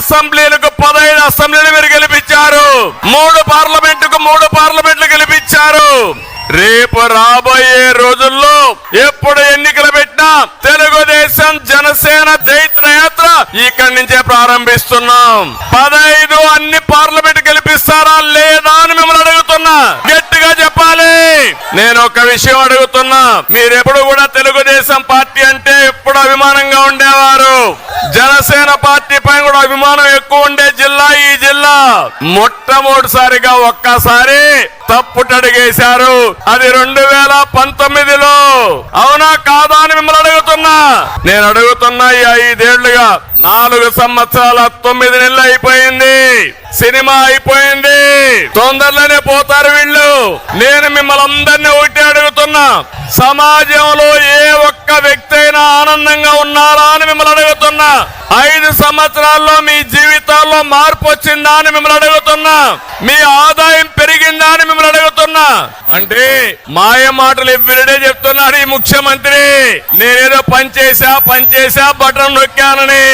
అసెంబ్లీలకు 15 అసెంబ్లీలు మీరు గెలిపించారు, 3 పార్లమెంటుకు 3 పార్లమెంట్లు గెలిపించారు. రేపు రాబోయే రోజుల్లో ఎప్పుడు ఎన్నికలు పెట్టినా తెలుగుదేశం జనసేన జైత్రయాత్ర ఇక్కడి నుంచే ప్రారంభిస్తున్నాం. 15 అన్ని పార్లమెంట్ గెలిపిస్తారా లేదా అని మిమ్మల్ని అడుగుతున్నా, గట్టిగా చెప్పాలి. నేను ఒక విషయం అడుగుతున్నా, మీరెప్పుడు కూడా తెలుగుదేశం పార్టీ అంటే ఎప్పుడు అభిమానంగా ఉండేవారు, జనసేన పార్టీ పైన కూడా అభిమానం ఎక్కువ ఉండే జిల్లా ఈ జిల్లా. మొట్టమొదటిసారిగా ఒక్కసారి తప్పుటడిగేశారు, అది 2019లో. అవునా కాదా అని మిమ్మల్ని అడుగుతున్నా. నేను అడుగుతున్నా, ఈ 5 ఏళ్లుగా 4 సంవత్సరాల 9 నెలలు అయిపోయింది, సినిమా అయిపోయింది, తొందరలోనే పోతారు వీళ్ళు. నేను మిమ్మల్ని అందరినీ ఒకటి అడుగుతున్నా, సమాజంలో ఏ ఒక్క వ్యక్తి అయినా ఆనందంగా ఉన్నారా అని మిమ్మల్ని అడుగుతున్నా. 5 సంవత్సరాల్లో మీ జీవితాల్లో మార్పు వచ్చిందా అని మిమ్మల్ని అడుగుతున్నా. మీ ఆదాయం పెరిగిందా అని మిమ్మల్ని అడుగుతున్నా. అంటే మాయ మాటలు ఎవ్రీడే చెప్తున్నాడు ఈ ముఖ్యమంత్రి, నేనేదో పనిచేసా బటన్ నొక్కానని.